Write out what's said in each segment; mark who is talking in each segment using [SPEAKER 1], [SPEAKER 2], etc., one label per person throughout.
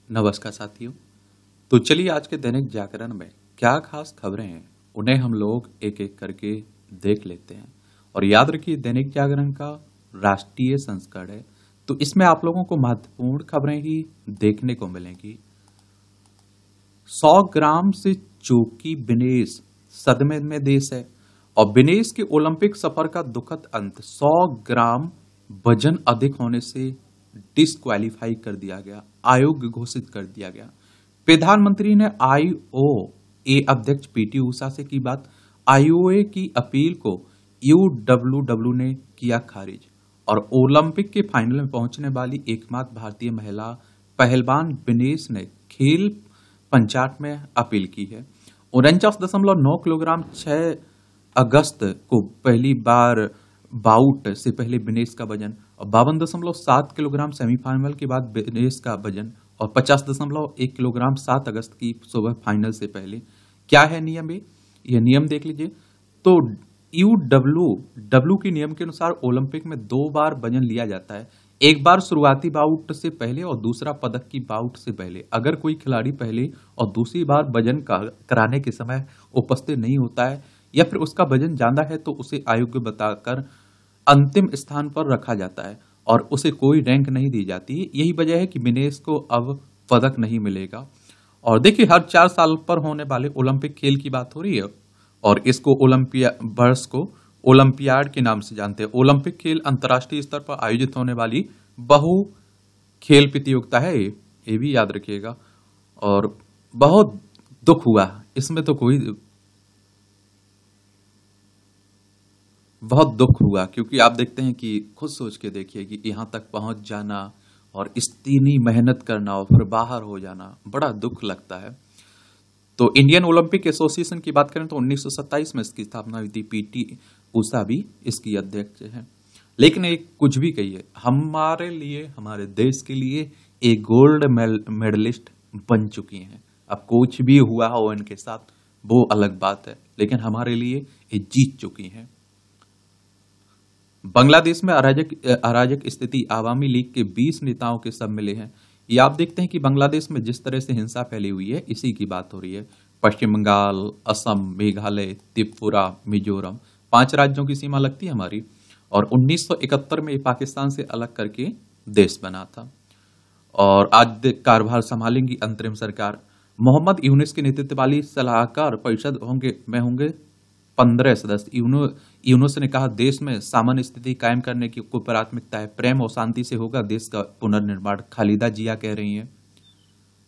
[SPEAKER 1] नमस्कार साथियों। तो चलिए आज के दैनिक जागरण में क्या खास खबरें हैं उन्हें हम लोग एक एक करके देख लेते हैं। और याद रखिए दैनिक जागरण का राष्ट्रीय संस्करण है, तो इसमें आप लोगों को महत्वपूर्ण खबरें ही देखने को मिलेंगी। 100 ग्राम से चूकी विनेश सदमे में देश है। और विनेश के ओलंपिक सफर का दुखद अंत, 100 ग्राम वजन अधिक होने से डिस्क्वालीफाई कर दिया गया, आयोग घोषित कर दिया गया। प्रधानमंत्री ने आईओए अध्यक्ष पीटी उषा से की बात, आईओए की अपील को यूडब्ल्यूडब्ल्यू ने किया खारिज। और ओलंपिक के फाइनल में पहुंचने वाली एकमात्र भारतीय महिला पहलवान विनेश ने खेल पंचायत में अपील की है। 49.9 किलोग्राम 6 अगस्त को पहली बार बाउट से पहले विनेश का वजन, और 52.7 किलोग्राम सेमीफाइनल के बाद विनेश का वजन, और 50.1 किलोग्राम 7 अगस्त की सुबह फाइनल से पहले। क्या है नियम? यह नियम देख लीजिए। तो यूडब्ल्यूडब्ल्यू के नियम के अनुसार ओलंपिक में 2 बार वजन लिया जाता है, एक बार शुरुआती बाउट से पहले और दूसरा पदक की बाउट से पहले। अगर कोई खिलाड़ी पहले और दूसरी बार वजन कराने के समय उपस्थित नहीं होता है या फिर उसका वजन ज्यादा है तो उसे अयोग्य बताकर अंतिम स्थान पर रखा जाता है और उसे कोई रैंक नहीं दी जाती। यही वजह है कि विनेश को अब पदक नहीं मिलेगा। और देखिए हर 4 साल पर होने वाले ओलंपिक खेल की बात हो रही है और इसको वर्ष को ओलंपियाड के नाम से जानते हैं। ओलंपिक खेल अंतर्राष्ट्रीय स्तर पर आयोजित होने वाली बहु खेल प्रतियोगिता है, ये भी याद रखिएगा। और बहुत दुख हुआ इसमें, तो बहुत दुख हुआ क्योंकि आप देखते हैं कि खुद सोच के देखिए कि यहाँ तक पहुंच जाना और इतनी मेहनत करना और फिर बाहर हो जाना, बड़ा दुख लगता है। तो इंडियन ओलंपिक एसोसिएशन की बात करें तो 1927 में इसकी स्थापना हुई थी। पीटी उषा भी इसकी अध्यक्ष है। लेकिन एक कुछ भी कहिए, हमारे लिए, हमारे देश के लिए एक गोल्ड मेडलिस्ट बन चुकी हैं। अब कुछ भी हुआ हो इनके साथ वो अलग बात है, लेकिन हमारे लिए ये जीत चुकी हैं। बांग्लादेश में अराजक स्थिति, आवामी लीग के 20 नेताओं के सब मिले हैं। ये आप देखते हैं कि बांग्लादेश में जिस तरह से हिंसा फैली हुई है इसी की बात हो रही है। पश्चिम बंगाल, असम, मेघालय, त्रिपुरा, मिजोरम 5 राज्यों की सीमा लगती है हमारी। और 1971 में पाकिस्तान से अलग करके देश बना था। और आज कार्यभार संभालेंगी अंतरिम सरकार। मोहम्मद यूनुस के नेतृत्व वाली सलाहकार परिषद होंगे 15 सदस्य। यूनुस ने कहा देश में सामान्य स्थिति कायम करने की को प्राथमिकता है, प्रेम और शांति से होगा देश का पुनर्निर्माण, खालिदा जिया कह रही हैं।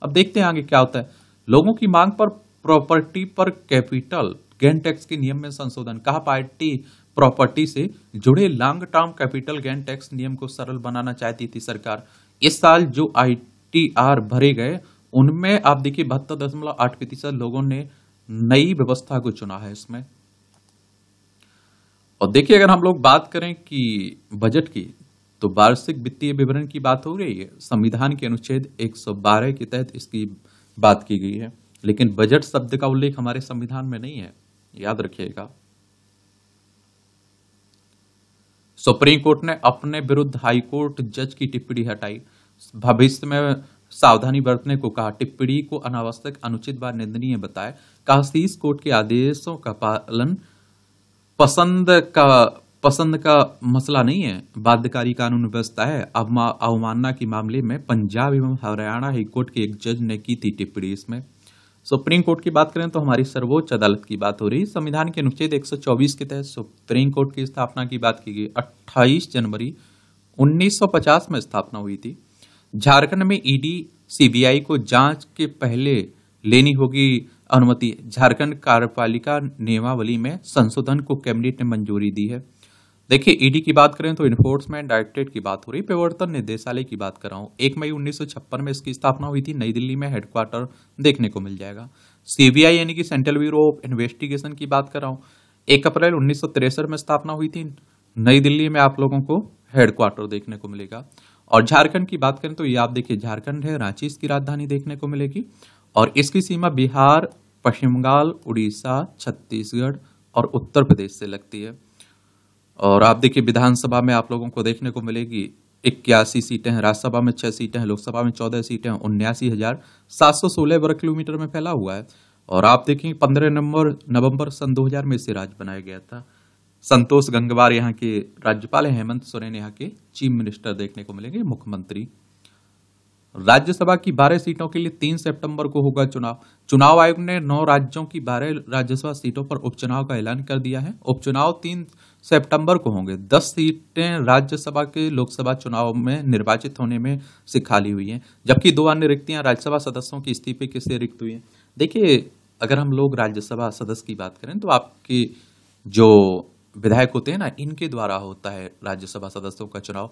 [SPEAKER 1] अब देखते हैं आगे क्या होता है। लोगों की मांग पर प्रॉपर्टी पर कैपिटल गेन टैक्स के नियम में संशोधन। कहा पार्टी प्रॉपर्टी से जुड़े long term capital gain tax नियम को सरल बनाना चाहती थी सरकार। इस साल जो ITR भरे गए उनमें आप देखिए 72.8% लोगों ने नई व्यवस्था को चुना है इसमें। और देखिए अगर हम लोग बात करें कि बजट की, तो वार्षिक वित्तीय विवरण की बात हो रही है। संविधान के अनुच्छेद 112 के तहत इसकी बात की गई है, लेकिन बजट शब्द का उल्लेख हमारे संविधान में नहीं है, याद रखिएगा। सुप्रीम कोर्ट ने अपने विरुद्ध हाईकोर्ट जज की टिप्पणी हटाई, भविष्य में सावधानी बरतने को कहा। टिप्पणी को अनावश्यक, अनुचित व निंदनीय बताया। कहा शीर्ष कोर्ट के आदेशों का पालन पसंद का मसला नहीं है, बाध्यकारी कानून व्यवस्था है। अवमानना के मामले में पंजाब एवं हरियाणा हाईकोर्ट के एक जज ने की थी टिप्पणी इसमें। सुप्रीम कोर्ट की बात करें तो हमारी सर्वोच्च अदालत की बात हो रही। संविधान के अनुच्छेद 124 के तहत सुप्रीम कोर्ट की स्थापना की बात की गई। 28 जनवरी 1950 में स्थापना हुई थी। झारखंड में ईडी सीबीआई को जांच के पहले लेनी होगी अनुमति। झारखंड कार्यपालिका नियमावली में संशोधन को कैबिनेट ने मंजूरी दी है। देखिए ईडी की बात करें तो इन्फोर्समेंट डायरेक्टरेट की बात हो रही। प्रवर्तन निदेशालय की बात कर रहा हूं। 1 मई 1956 में इसकी स्थापना हुई थी। नई दिल्ली में हेडक्वार्टर देखने को मिल जाएगा। सीबीआई यानी कि सेंट्रल ब्यूरो ऑफ इन्वेस्टिगेशन की बात कर रहा हूं। 1 अप्रैल 1963 में स्थापना हुई थी। नई दिल्ली में आप लोगों को हेडक्वार्टर देखने को मिलेगा। और झारखंड की बात करें तो ये आप देखिए झारखंड है, रांची इसकी राजधानी देखने को मिलेगी। और इसकी सीमा बिहार, पश्चिम बंगाल, उड़ीसा, छत्तीसगढ़ और उत्तर प्रदेश से लगती है। और आप देखिए विधानसभा में आप लोगों को देखने को मिलेगी 81 सीटें हैं, राज्यसभा में 6 सीटें हैं, लोकसभा में 14 सीटें हैं, 79,716 वर्ग किलोमीटर में फैला हुआ है। और आप देखेंगे 15 नवंबर सन 2000 में इसे राज्य बनाया गया था। संतोष गंगवार यहाँ के राज्यपाल हैं, हेमंत सोरेन यहाँ के चीफ मिनिस्टर देखने को मिलेंगे, मुख्यमंत्री। राज्यसभा की 12 सीटों के लिए 3 सितंबर को होगा चुनाव। चुनाव आयोग ने 9 राज्यों की 12 राज्यसभा सीटों पर उपचुनाव का ऐलान कर दिया है। उपचुनाव 3 सितंबर को होंगे। 10 सीटें राज्यसभा के लोकसभा चुनाव में निर्वाचित होने में से खाली हुई हैं, जबकि 2 अन्य रिक्तियां राज्यसभा सदस्यों के इस्तीफे के से रिक्त हुई हैं। देखिए, अगर हम लोग राज्यसभा सदस्य की बात करें तो आपके जो विधायक होते हैं ना, इनके द्वारा होता है राज्यसभा सदस्यों का चुनाव।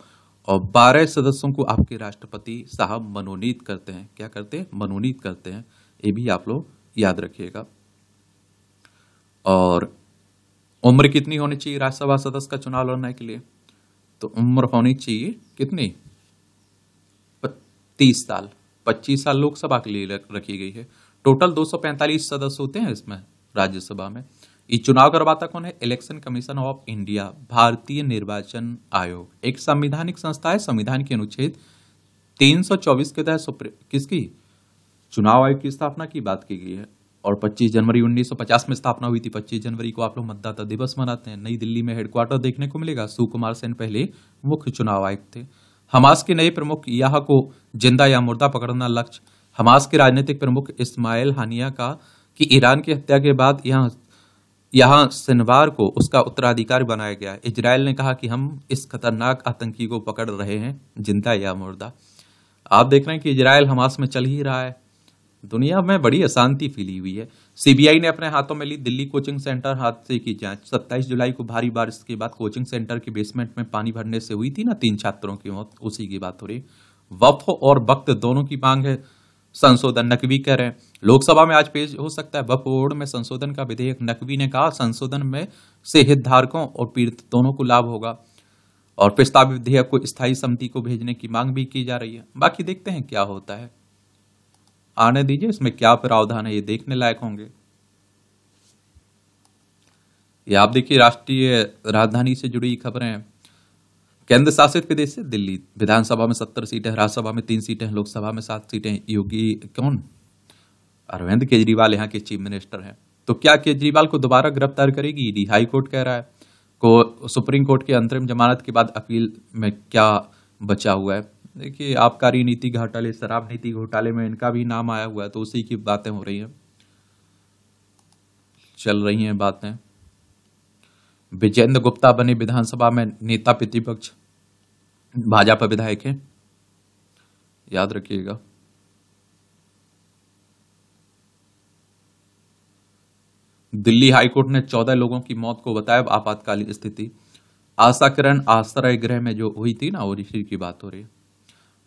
[SPEAKER 1] और 12 सदस्यों को आपके राष्ट्रपति साहब मनोनीत करते हैं। क्या करते हैं? मनोनीत करते हैं। ये भी आप लोग याद रखिएगा। और उम्र कितनी होनी चाहिए राज्यसभा सदस्य का चुनाव लड़ने के लिए? तो उम्र होनी चाहिए कितनी? 30 साल। 25 साल लोकसभा के लिए रखी गई है। टोटल 245 सदस्य होते हैं इसमें राज्यसभा में। ये चुनाव करवाता कौन है? इलेक्शन कमीशन ऑफ इंडिया, भारतीय निर्वाचन आयोग। एक संवैधानिक संस्था है। संविधान के अनुच्छेद 324 के तहत किसकी चुनाव आयोग की स्थापना की बात की गई है। और 25 जनवरी 1950 में स्थापना हुई थी। 25 जनवरी को आप लोग मतदाता दिवस मनाते हैं। नई दिल्ली में हेडक्वार्टर देखने को मिलेगा। सुकुमार सेन पहले मुख्य चुनाव आयुक्त थे। हमास के नए प्रमुख याह को जिंदा या मुर्दा पकड़ना लक्ष्य। हमास के राजनीतिक प्रमुख इस्माइल हानिया का कि ईरान की हत्या के बाद यहां सिनवार को उसका उत्तराधिकारी बनाया गया। इजराइल ने कहा कि हम इस खतरनाक आतंकी को पकड़ रहे हैं, जिंदा या मुर्दा। आप देख रहे हैं कि इजराइल हमास में चल ही रहा है। दुनिया में बड़ी अशांति फैली हुई है। सीबीआई ने अपने हाथों में ली दिल्ली कोचिंग सेंटर हादसे की जांच। 27 जुलाई को भारी बारिश के बाद कोचिंग सेंटर के बेसमेंट में पानी भरने से हुई थी ना 3 छात्रों की मौत, उसी की बात हो रही। वक्फ और वक्त दोनों की मांग है संशोधन। नकवी कह रहे हैं लोकसभा में आज पेश हो सकता है वक्फ बोर्ड में संशोधन का विधेयक। नकवी ने कहा संशोधन में से हितधारकों और पीड़ित दोनों को लाभ होगा। और प्रस्तावित विधेयक को स्थायी समिति को भेजने की मांग भी की जा रही है। बाकी देखते हैं क्या होता है, आने दीजिए। इसमें क्या प्रावधान है ये देखने लायक होंगे। ये आप देखिए, राष्ट्रीय राजधानी से जुड़ी खबरें हैं। केंद्र शासित प्रदेश है दिल्ली। विधानसभा में 70 सीटें, राज्यसभा में 3 सीटें, लोकसभा में 7 सीटें। योगी कौन? अरविंद केजरीवाल यहाँ के चीफ मिनिस्टर हैं। तो क्या केजरीवाल को दोबारा गिरफ्तार करेगी ईडी? हाई कोर्ट कह रहा है। को सुप्रीम कोर्ट की अंतरिम जमानत के बाद अपील में क्या बचा हुआ है? देखिए, आबकारी नीति घोटाले, शराब नीति घोटाले में इनका भी नाम आया हुआ है, तो उसी की बातें हो रही हैं, चल रही हैं बातें। विजेंद्र गुप्ता बने विधानसभा में नेता प्रतिपक्ष, भाजपा विधायक हैं, याद रखिएगा। दिल्ली हाईकोर्ट ने 14 लोगों की मौत को बताया आपातकालीन स्थिति। आशा किरण आश्रय गृह में जो हुई थी ना, वो इसी की बात हो रही है।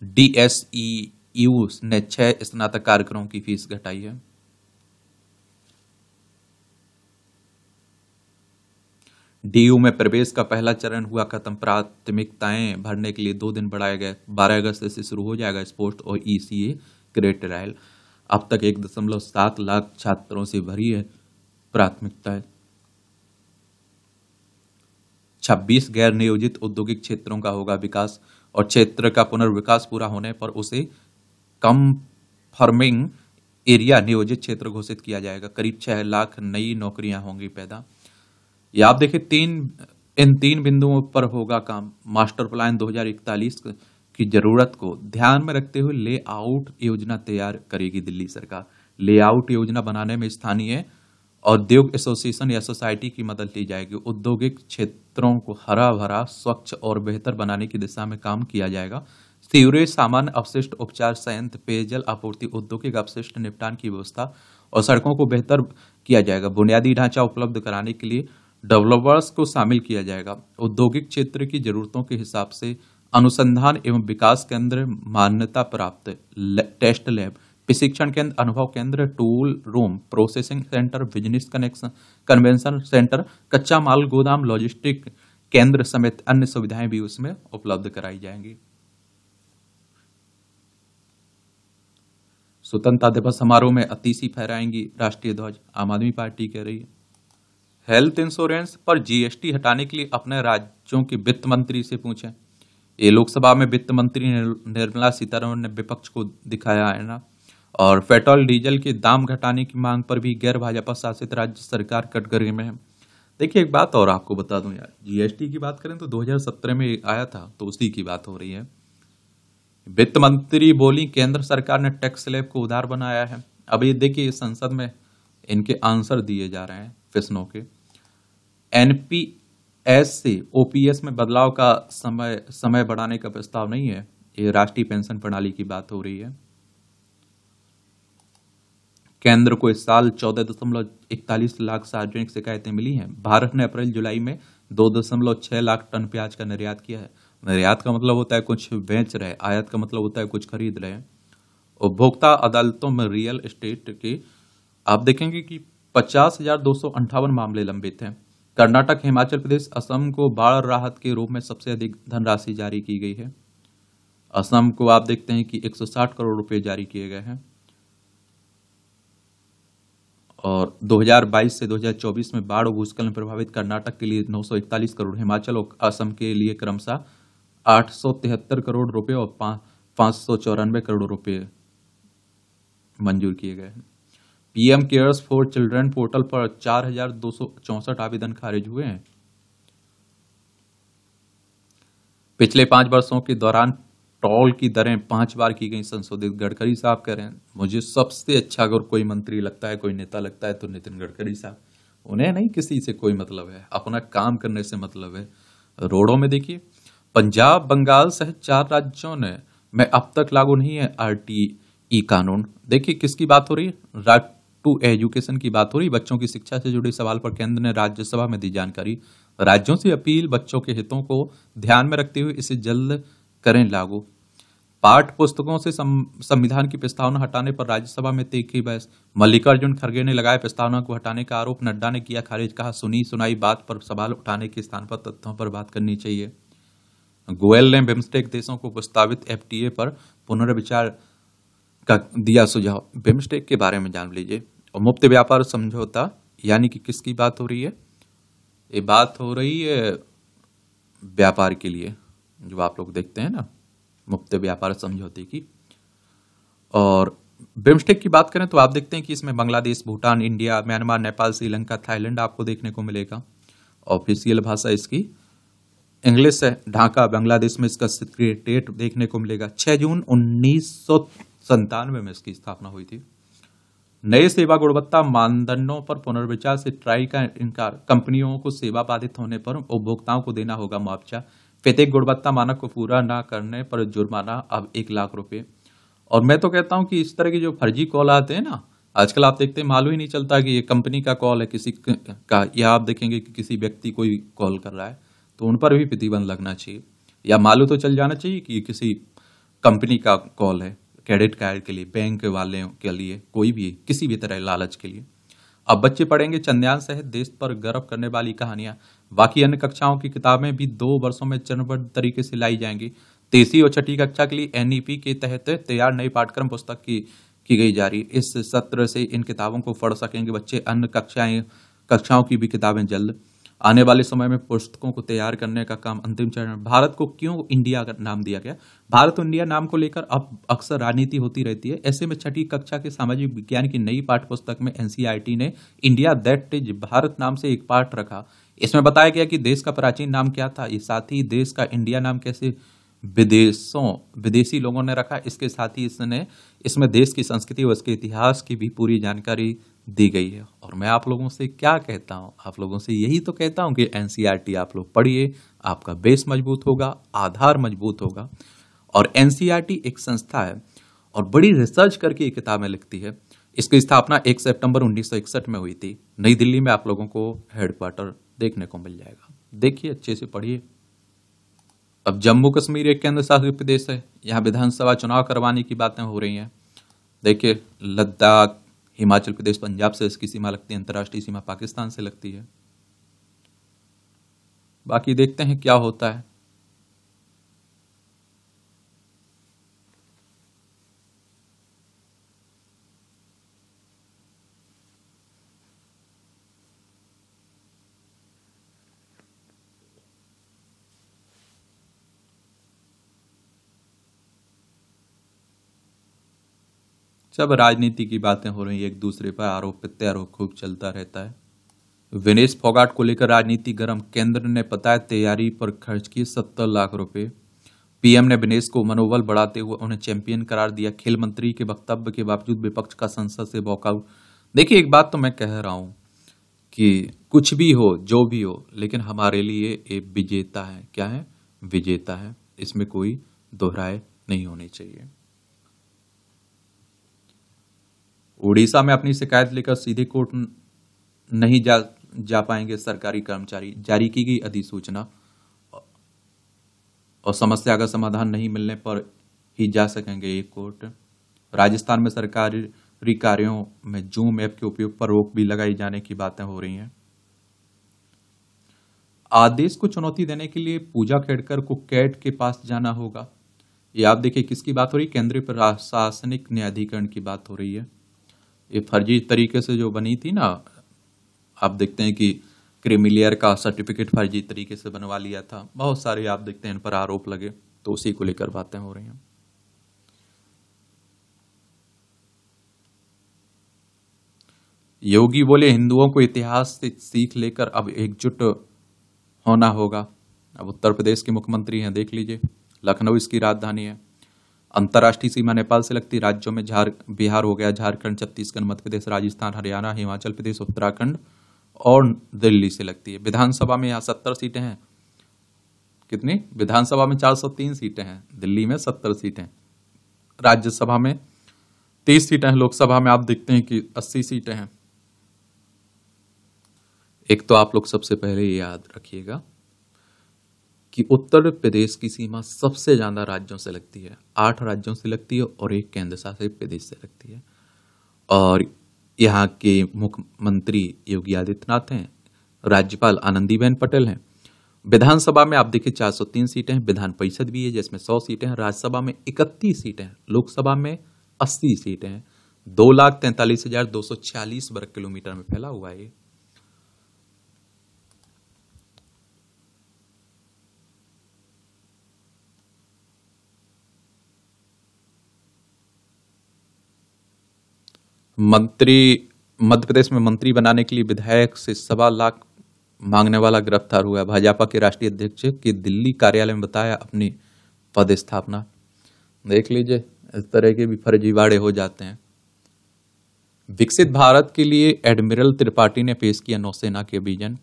[SPEAKER 1] DSEU ने 6 स्नातक कार्यक्रमों की फीस घटाई है। DU में प्रवेश का पहला चरण हुआ खत्म। प्राथमिकताएं भरने के लिए 2 दिन बढ़ाए गए। 12 अगस्त से शुरू हो जाएगा स्पोर्ट्स और ECA ग्रेड ट्रायल। अब तक 1.7 लाख छात्रों से भरी है प्राथमिकताएं। 26 गैर नियोजित औद्योगिक क्षेत्रों का होगा विकास। और क्षेत्र का पुनर्विकास पूरा होने पर उसे कंफर्मिंग एरिया नियोजित क्षेत्र घोषित किया जाएगा। करीब 6 लाख नई नौकरियां होंगी पैदा। ये आप देखिए, इन 3 बिंदुओं पर होगा काम। मास्टर प्लान 2041 की जरूरत को ध्यान में रखते हुए लेआउट योजना तैयार करेगी दिल्ली सरकार। लेआउट योजना बनाने में स्थानीय औद्योग एसोसिएशन या सोसाइटी की मदद ली जाएगी। औद्योगिक क्षेत्रों को हरा भरा, स्वच्छ और बेहतर बनाने की दिशा में काम किया जाएगा। सीवरेज, सामान्य अपशिष्ट उपचार संयंत्र, पेयजल आपूर्ति, औद्योगिक अपशिष्ट निपटान की व्यवस्था और सड़कों को बेहतर किया जाएगा। बुनियादी ढांचा उपलब्ध कराने के लिए डेवलपर्स को शामिल किया जाएगा। औद्योगिक क्षेत्र की जरूरतों के हिसाब से अनुसंधान एवं विकास केंद्र, मान्यता प्राप्त टेस्ट लैब, प्रशिक्षण केंद्र, अनुभव केंद्र, tool room, processing centre, business convention centre, कच्चा माल गोदाम, लॉजिस्टिक केंद्र समेत अन्य सुविधाएं भी उसमें उपलब्ध कराई जाएंगी। स्वतंत्रता दिवस समारोह में अतिथि फहराएंगी राष्ट्रीय ध्वज, आम आदमी पार्टी कह रही है। हेल्थ इंश्योरेंस पर GST हटाने के लिए अपने राज्यों के वित्त मंत्री से पूछें। ये लोकसभा में वित्त मंत्री निर्मला सीतारमण ने विपक्ष को दिखाया है ना। और पेट्रोल डीजल के दाम घटाने की मांग पर भी गैर भाजपा शासित राज्य सरकार कटघरे में है। देखिए एक बात और आपको बता दूं यार, जीएसटी की बात करें तो 2017 में आया था, तो उसी की बात हो रही है। वित्त मंत्री बोली केंद्र सरकार ने टैक्स स्लैब को उदार बनाया है। अब ये देखिए संसद में इनके आंसर दिए जा रहे हैं प्रश्नों के। एनपीएस से ओपीएस में बदलाव का समय बढ़ाने का प्रस्ताव नहीं है। ये राष्ट्रीय पेंशन प्रणाली की बात हो रही है। केंद्र को इस साल 14.41 लाख सार्वजनिक शिकायतें मिली हैं। भारत ने अप्रैल जुलाई में 2.6 लाख टन प्याज का निर्यात किया है। निर्यात का मतलब होता है कुछ बेच रहे, आयात का मतलब होता है कुछ खरीद रहे। उपभोक्ता अदालतों में रियल एस्टेट के आप देखेंगे कि 50,258 मामले लंबित हैं। कर्नाटक, हिमाचल प्रदेश, असम को बाढ़ राहत के रूप में सबसे अधिक धनराशि जारी की गई है। असम को आप देखते हैं कि 160 करोड़ रुपए जारी किए गए हैं। और 2022 से 2024 में बाढ़ और भूस्खलन प्रभावित कर्नाटक के लिए 941 करोड़, हिमाचल और असम के लिए क्रमशः 873 करोड़ रुपए और 594 करोड़ रुपए मंजूर किए गए हैं। PM cares for children portal पर 4,264 आवेदन खारिज हुए हैं। पिछले 5 वर्षों के दौरान टोल की दरें 5 बार की गई संशोधित। गडकरी साहब कह रहे हैं मुझे सबसे अच्छा अगर कोई मंत्री लगता है, कोई नेता लगता है तो नितिन गडकरी साहब। उन्हें नहीं किसी से कोई मतलब है, अपना काम करने से मतलब है। रोडों में देखिए, पंजाब, बंगाल सहित 4 राज्यों में अब तक लागू नहीं है आरटीई कानून। देखिए किसकी बात हो रही है, राइट टू एजुकेशन की बात हो रही है। बच्चों की शिक्षा से जुड़े सवाल पर केंद्र ने राज्यसभा में दी जानकारी। राज्यों से अपील, बच्चों के हितों को ध्यान में रखते हुए इसे जल्द करें लागू। पाठ्य पुस्तकों से संविधान की प्रस्तावना हटाने पर राज्यसभा में तीखी बहस। मल्लिकार्जुन खड़गे ने लगाया प्रस्तावना को हटाने का आरोप, नड्डा ने किया खारिज। कहा सुनी सुनाई बात पर सवाल उठाने के स्थान पर तथ्यों पर बात करनी चाहिए। गोयल ने बिम्स्टेक देशों को प्रस्तावित एफटीए पर पुनर्विचार का दिया सुझाव। बिम्स्टेक के बारे में जान लीजिए। और मुक्त व्यापार समझौता यानी कि किसकी बात हो रही है, ये बात हो रही है व्यापार के लिए जो आप लोग देखते हैं ना, मुक्त व्यापार समझौते की। और बिम्स्टेक की बात करें तो आप देखते हैं कि इसमें Bangladesh, Bhutan, India, Myanmar, Nepal, Sri Lanka, Thailand आपको देखने को मिलेगा। ऑफिशियल भाषा इसकी इंग्लिश है। ढाका बांग्लादेश में इसका सेक्रेटेरिएट देखने को मिलेगा। 6 जून 1997 में इसकी स्थापना हुई थी। नए सेवा गुणवत्ता मानदंडों पर पुनर्विचार से ट्राई का इनकार। कंपनियों को सेवा बाधित होने पर उपभोक्ताओं को देना होगा मुआवजा। प्रत्येक गुणवत्ता मानक को पूरा न करने पर जुर्माना अब 1 लाख रुपए। और मैं तो कहता हूं कि इस तरह की जो फर्जी कॉल आते हैं ना, आजकल आप देखते हैं मालूम ही नहीं चलता कि ये कंपनी का कॉल है किसी का, या आप देखेंगे कि किसी व्यक्ति को ही कॉल कर रहा है, तो उन पर भी प्रतिबंध लगना चाहिए। या मालूम तो चल जाना चाहिए कि किसी कंपनी का कॉल है, क्रेडिट कार्ड के लिए, बैंक वाले के लिए, कोई भी किसी भी तरह लालच के लिए। अब बच्चे पढ़ेंगे चंद्रयान सहित देश पर गर्व करने वाली कहानियां। बाकी अन्य कक्षाओं की किताबें भी 2 वर्षों में चरणबद्ध तरीके से लाई जाएंगी। 3वीं और 6ठी कक्षा के लिए एनईपी के तहत तैयार नई पाठ्यक्रम पुस्तक की गई जारी। इस सत्र से इन किताबों को पढ़ सकेंगे बच्चे। अन्य कक्षाओं की भी किताबें जल्द। आने वाले समय में पुस्तकों को तैयार करने का काम अंतिम चरण में। भारत को क्यों इंडिया का नाम दिया गया? भारत इंडिया नाम को लेकर अब अक्सर राजनीति होती रहती है। ऐसे में 6ठी कक्षा के सामाजिक विज्ञान की नई पाठ्य पुस्तक में एनसीईआरटी ने इंडिया दैट इज भारत नाम से एक पाठ रखा। इसमें बताया गया कि देश का प्राचीन नाम क्या था, इस साथ ही देश का इंडिया नाम कैसे विदेशी लोगों ने रखा। इसके साथ ही इसमें देश की संस्कृति और उसके इतिहास की भी पूरी जानकारी दी गई है। और मैं आप लोगों से क्या कहता हूं, आप लोगों से यही तो कहता हूं कि एनसीईआरटी आप लोग पढ़िए, आपका बेस मजबूत होगा, आधार मजबूत होगा। और एनसीईआरटी एक संस्था है और बड़ी रिसर्च करके ये किताबें लिखती है। इसकी स्थापना 1 सितंबर 1961 में हुई थी। नई दिल्ली में आप लोगों को हेडक्वार्टर देखने को मिल जाएगा। देखिए, अच्छे से पढ़िए। अब जम्मू कश्मीर एक केंद्र शासित प्रदेश है। यहाँ विधानसभा चुनाव करवाने की बातें हो रही हैं। देखिए, लद्दाख, हिमाचल प्रदेश, पंजाब से इसकी सीमा लगती है, अंतर्राष्ट्रीय सीमा पाकिस्तान से लगती है। बाकी देखते हैं क्या होता है। सब राजनीति की बातें हो रही, एक दूसरे पर आरोप प्रत्यारोप खूब चलता रहता है। विनेश फोगाट को लेकर राजनीति गर्म, केंद्र ने बताया तैयारी पर खर्च किए 70 लाख रुपए। पीएम ने विनेश को मनोबल बढ़ाते हुए उन्हें चैंपियन करार दिया। खेल मंत्री के वक्तव्य के बावजूद विपक्ष का संसद से वॉकआउट। देखिए, एक बात तो मैं कह रहा हूं कि कुछ भी हो, जो भी हो, लेकिन हमारे लिए एक विजेता है। क्या है? विजेता है। इसमें कोई दोहराए नहीं होनी चाहिए। उड़ीसा में अपनी शिकायत लेकर सीधे कोर्ट नहीं जा पाएंगे सरकारी कर्मचारी। जारी की गई अधिसूचना और समस्या का समाधान नहीं मिलने पर ही जा सकेंगे ये कोर्ट। राजस्थान में सरकारी कार्यों में जूम ऐप के उपयोग पर रोक भी लगाई जाने की बातें हो रही हैं। आदेश को चुनौती देने के लिए पूजा खेड़कर को कैट के पास जाना होगा। ये आप देखिए किसकी बात हो रही है? केंद्रीय प्रशासनिक न्यायाधिकरण की बात हो रही है। ये फर्जी तरीके से जो बनी थी ना, आप देखते हैं कि क्रीमिलियर का सर्टिफिकेट फर्जी तरीके से बनवा लिया था। बहुत सारे आप देखते हैं इन पर आरोप लगे, तो उसी को लेकर बातें हो रही हैं। योगी बोले हिंदुओं को इतिहास से सीख लेकर अब एकजुट होना होगा। अब उत्तर प्रदेश के मुख्यमंत्री हैं, देख लीजिए, लखनऊ इसकी राजधानी है। अंतर्राष्ट्रीय सीमा नेपाल से लगती राज्यों में बिहार हो गया, झारखंड, छत्तीसगढ़, मध्य प्रदेश, राजस्थान, हरियाणा, हिमाचल प्रदेश, उत्तराखंड और दिल्ली से लगती है। विधानसभा में यहाँ 70 सीटें हैं। कितनी? विधानसभा में 403 सीटें हैं, दिल्ली में 70 सीटें, राज्यसभा में 30 सीटें हैं, लोकसभा में आप देखते हैं कि 80 सीटें हैं। एक तो आप लोग सबसे पहले ये याद रखिएगा कि उत्तर प्रदेश की सीमा सबसे ज्यादा राज्यों से लगती है, 8 राज्यों से लगती है और एक केंद्र शासित प्रदेश से लगती है। और यहाँ के मुख्यमंत्री योगी आदित्यनाथ हैं, राज्यपाल आनंदीबेन पटेल हैं। विधानसभा में आप देखिए 403 सीटें हैं, विधान परिषद भी है जिसमें 100 सीटें हैं, राज्यसभा में 31 सीटें हैं, लोकसभा में 80 सीटें हैं। 2,43,246 वर्ग किलोमीटर में फैला हुआ है। मध्य प्रदेश में मंत्री बनाने के लिए विधायक से 1.25 लाख मांगने वाला गिरफ्तार हुआ। भाजपा के राष्ट्रीय अध्यक्ष के दिल्ली कार्यालय में बताया अपनी पदस्थापना। देख लीजिए, इस तरह के भी फर्जीवाड़े हो जाते हैं। विकसित भारत के लिए एडमिरल त्रिपाठी ने पेश किया नौसेना के विजन।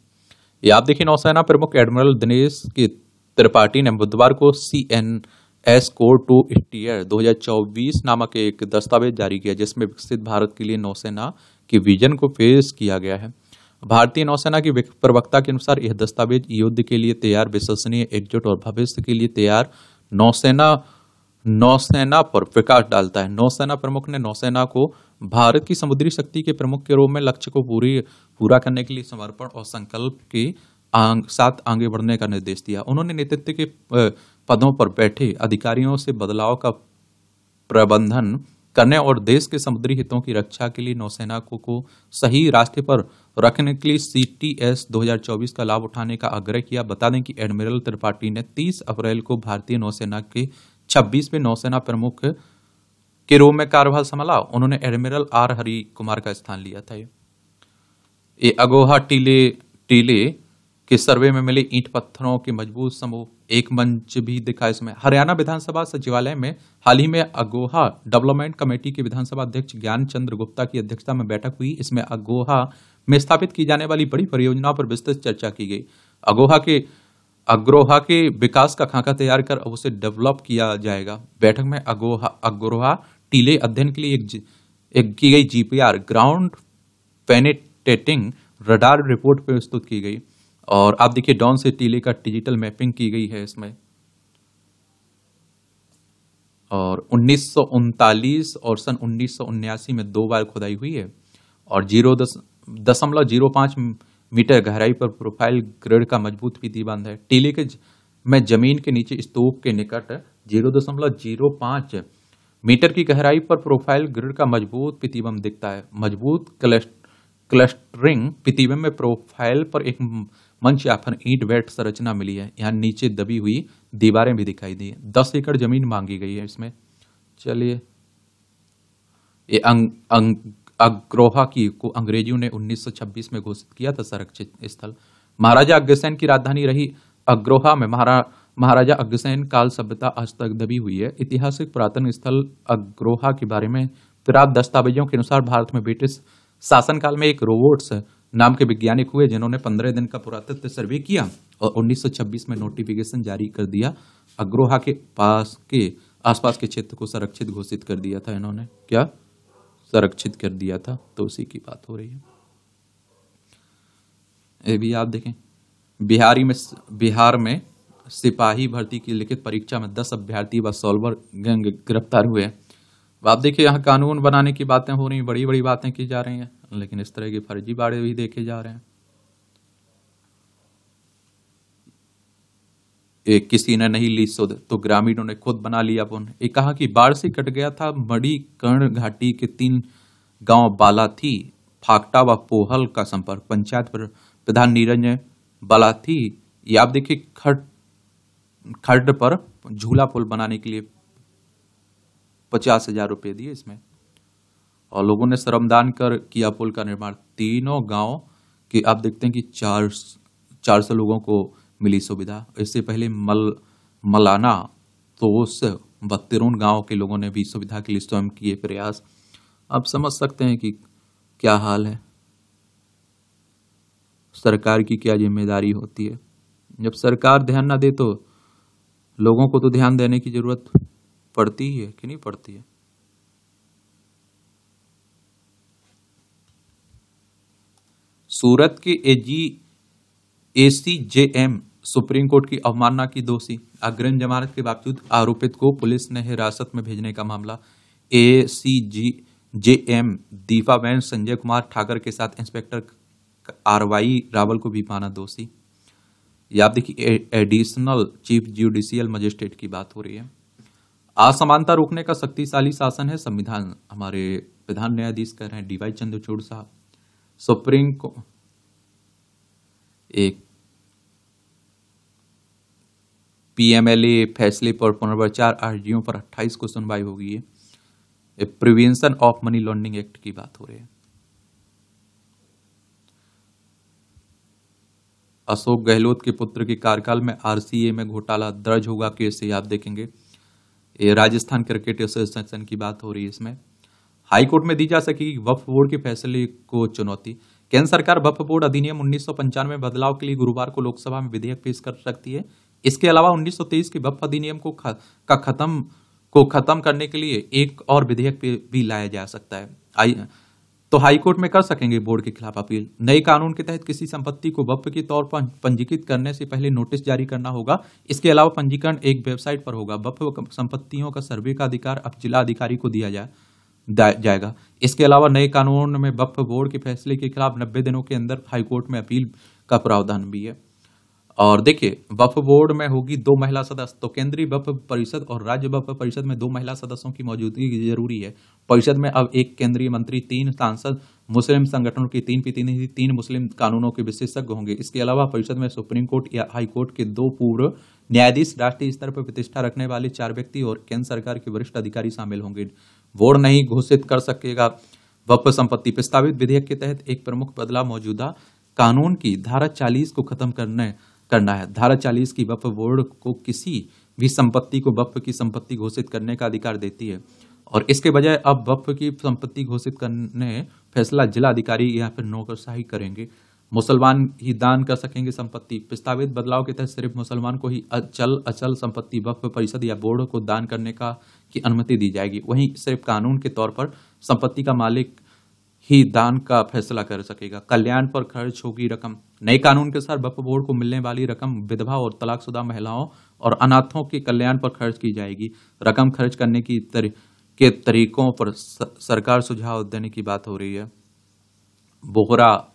[SPEAKER 1] ये आप देखिए, नौसेना प्रमुख एडमिरल दिनेश के त्रिपाठी ने बुधवार को CNS कोड टू स्टीयर 2024 नामक एक दस्तावेज जारी किया, जिसमें विकसित भारत के लिए नौसेना के विजन को पेश किया गया है। भारतीय नौसेना की प्रवक्ता के अनुसार यह दस्तावेज युद्ध के लिए तैयार, विश्वसनीय, एकजुट और भविष्य के लिए तैयार नौसेना पर प्रकाश डालता है। नौसेना प्रमुख ने नौसेना को भारत की समुद्री शक्ति के प्रमुख के रूप में लक्ष्य को पूरा करने के लिए समर्पण और संकल्प के साथ आगे बढ़ने का निर्देश दिया। उन्होंने नेतृत्व के पदों पर बैठे अधिकारियों से बदलाव का प्रबंधन करने और देश के समुद्री हितों की रक्षा के लिए नौसेना को सही रास्ते पर रखने के लिए CTS 2024 का लाभ उठाने का आग्रह किया। बता दें कि एडमिरल त्रिपाठी ने 30 अप्रैल को भारतीय नौसेना के 26वें नौसेना प्रमुख के रूप में कार्यभार संभाला। उन्होंने एडमिरल R हरि कुमार का स्थान लिया था। ये अगोहा टीले के सर्वे में मिले ईंट पत्थरों के मजबूत समूह, एक मंच भी दिखा इसमें। हरियाणा विधानसभा सचिवालय में हाल ही में अगोहा डेवलपमेंट कमेटी के विधानसभा अध्यक्ष ज्ञान चंद्र गुप्ता की अध्यक्षता में बैठक हुई। इसमें अगोहा में स्थापित की जाने वाली बड़ी परियोजनाओं पर विस्तृत चर्चा की गई। अग्रोहा के विकास का खाका तैयार कर उसे डेवलप किया जाएगा। बैठक में अग्रोहा टीले अध्ययन के लिए एक की गई GPR ground penetrating radar report प्रस्तुत की गई। और आप देखिए, डॉन से टीले का डिजिटल मैपिंग की गई है इसमें। और 1939 और सन 1979 में 2 बार खुदाई हुई है। और 0.05 मीटर गहराई पर प्रोफाइल ग्रिड का मजबूत प्रतिबंध है। टीले के में जमीन के नीचे स्तूप के निकट 0.05 मीटर की गहराई पर प्रोफाइल ग्रिड का मजबूत प्रतिबंध दिखता है। मजबूत क्लस्टरिंग प्रतिबंध में प्रोफाइल पर एक मंच या फिर ईंट वेट संरचना मिली है। यहाँ नीचे दबी हुई दीवारें भी दिखाई दी। 10 एकड़ जमीन मांगी गई है इसमें। चलिए, ये अग्रोहा की को अंग्रेजियों ने 1926 में घोषित किया था संरक्षित स्थल। महाराजा अग्रसेन की राजधानी रही अग्रोहा में महाराजा अग्रसेन काल सभ्यता आज तक दबी हुई है। ऐतिहासिक पुरातन स्थल अग्रोहा के बारे में प्राप्त दस्तावेजों के अनुसार भारत में ब्रिटिश शासनकाल में एक रोबोट्स नाम के वैज्ञानिक हुए जिन्होंने 15 दिन का पुरातत्व सर्वे किया और 1926 में नोटिफिकेशन जारी कर दिया। अग्रोहा के आसपास के क्षेत्र को संरक्षित घोषित कर दिया था। इन्होंने क्या संरक्षित कर दिया था, तो उसी की बात हो रही है। ये भी आप देखें, बिहार में सिपाही भर्ती की लिखित परीक्षा में 10 अभ्यर्थी व सॉल्वर गैंग गिरफ्तार हुए। आप देखिए यहाँ कानून बनाने की बातें हो रही हैं, बड़ी बड़ी बातें की जा रही हैं, लेकिन इस तरह के फर्जीवाड़े भी देखे जा रहे हैं। किसी ने नहीं ली सुध तो ग्रामीणों ने खुद बना लिया पुन। ये कहा कि बाढ़ से कट गया था मणिकर्ण घाटी के 3 गांव बालाथी, फाकटा व पोहल का संपर्क। पंचायत प्रधान नीरज बालाथी, ये आप देखिए खड्ड पर झूला पुल बनाने के लिए 50,000 रुपए दिए इसमें, और लोगों ने श्रमदान कर किया पुल का निर्माण। तीनों गांव के आप देखते हैं कि 400 लोगों को मिली सुविधा। इससे पहले मलाना तोस बत्तिरून गांव के लोगों ने भी सुविधा के लिए स्वयं किए प्रयास। आप समझ सकते हैं कि क्या हाल है, सरकार की क्या जिम्मेदारी होती है। जब सरकार ध्यान ना दे तो लोगों को तो ध्यान देने की जरूरत पड़ती ही है कि नहीं पड़ती है। सूरत के ACJM सुप्रीम कोर्ट की अवमानना की दोषी। अग्रिम जमानत के बावजूद आरोपित को पुलिस ने हिरासत में भेजने का मामला। ACJM दीपाबेन संजय कुमार ठाकर के साथ इंस्पेक्टर RY रावल को भी पाना दोषी। या आप देखिए एडिशनल चीफ जुडिशियल मजिस्ट्रेट की बात हो रही है। असमानता रोकने का शक्तिशाली शासन है संविधान, हमारे प्रधान न्यायाधीश कह रहे हैं DY चंद्रचूड़ साहब। सुप्रीम को एक PMLA फैसले पर पुनर्विचार अर्जियों पर 28 को सुनवाई होगी। Prevention of money laundering act की बात हो रही है। अशोक गहलोत के पुत्र के कार्यकाल में RCA में घोटाला दर्ज होगा केस, से आप देखेंगे। ये राजस्थान क्रिकेट एसोसिएशन की बात हो रही है। इसमें हाईकोर्ट में दी जा सकेगी वक्फ बोर्ड के फैसले को चुनौती। केंद्र सरकार वक्फ बोर्ड अधिनियम 1995 में बदलाव के लिए गुरुवार को लोकसभा में विधेयक पेश कर सकती है। इसके अलावा 1923 के वक्फ अधिनियम को खत्म करने के लिए एक और विधेयक भी लाया जा सकता है। तो हाईकोर्ट में कर सकेंगे बोर्ड के खिलाफ अपील। नए कानून के तहत किसी संपत्ति को वक्फ के तौर पर पंजीकृत करने से पहले नोटिस जारी करना होगा। इसके अलावा पंजीकरण एक वेबसाइट पर होगा। वक्फ संपत्तियों का सर्वे का अधिकार अब जिला अधिकारी को दिया जाएगा। इसके अलावा नए कानून में वक्फ बोर्ड के फैसले के खिलाफ 90 दिनों के अंदर हाईकोर्ट में अपील का प्रावधान भी है। और देखिए वक्फ बोर्ड में होगी 2 महिला सदस्य, तो केंद्रीय वक्फ परिषद और राज्य वक्फ परिषद में 2 महिला सदस्यों की मौजूदगी जरूरी है। परिषद में अब 1 केंद्रीय मंत्री, 3 सांसद, मुस्लिम संगठनों के 3 प्रतिनिधि, 3 मुस्लिम कानूनों के विशेषज्ञ होंगे। इसके अलावा परिषद में सुप्रीम कोर्ट या हाई कोर्ट के 2 पूर्व न्यायाधीश, राष्ट्रीय स्तर पर प्रतिष्ठा रखने वाले 4 व्यक्ति और केंद्र सरकार के वरिष्ठ अधिकारी शामिल होंगे। बोर्ड नहीं घोषित कर सकेगा वक्फ संपत्ति। प्रस्तावित विधेयक के तहत एक प्रमुख बदलाव मौजूदा कानून की धारा 40 को खत्म करना है। धारा 40 की वक्फ बोर्ड को किसी भी संपत्ति को वक्फ की संपत्ति घोषित करने का अधिकार देती है, और इसके बजाय अब वक्फ की संपत्ति घोषित करने फैसला जिला अधिकारी या फिर नौकरशाही करेंगे। मुसलमान ही दान कर सकेंगे संपत्ति। प्रस्तावित बदलाव के तहत सिर्फ मुसलमान को ही अचल संपत्ति वक्फ परिषद या बोर्ड को दान करने की अनुमति दी जाएगी। वहीं सिर्फ कानून के तौर पर संपत्ति का मालिक ही दान का फैसला कर सकेगा। कल्याण पर खर्च होगी रकम। नए कानून के अनुसार वक्फ बोर्ड को मिलने वाली रकम विधवा और तलाकशुदा महिलाओं और अनाथों के कल्याण पर खर्च की जाएगी। रकम खर्च करने के तरीकों पर सरकार सुझाव देने की बात हो रही है। बोहरा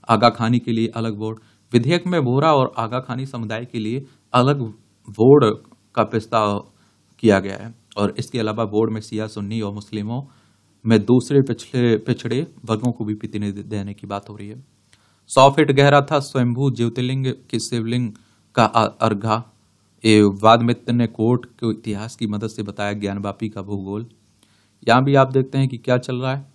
[SPEAKER 1] आगाखानी के लिए अलग बोर्ड। विधेयक में बोहरा और आगाखानी समुदाय के लिए अलग बोर्ड का प्रस्ताव किया गया है, और इसके अलावा बोर्ड में शिया, सुन्नी और मुस्लिमों में दूसरे पिछड़े वर्गों को भी प्रतिनिधित्व देने की बात हो रही है। 100 फीट गहरा था स्वयंभू ज्योतिर्लिंग के शिवलिंग का अर्घा। वाद मित्र ने कोर्ट के इतिहास की मदद से बताया ज्ञानवापी का भूगोल। यहाँ भी आप देखते हैं कि क्या चल रहा है।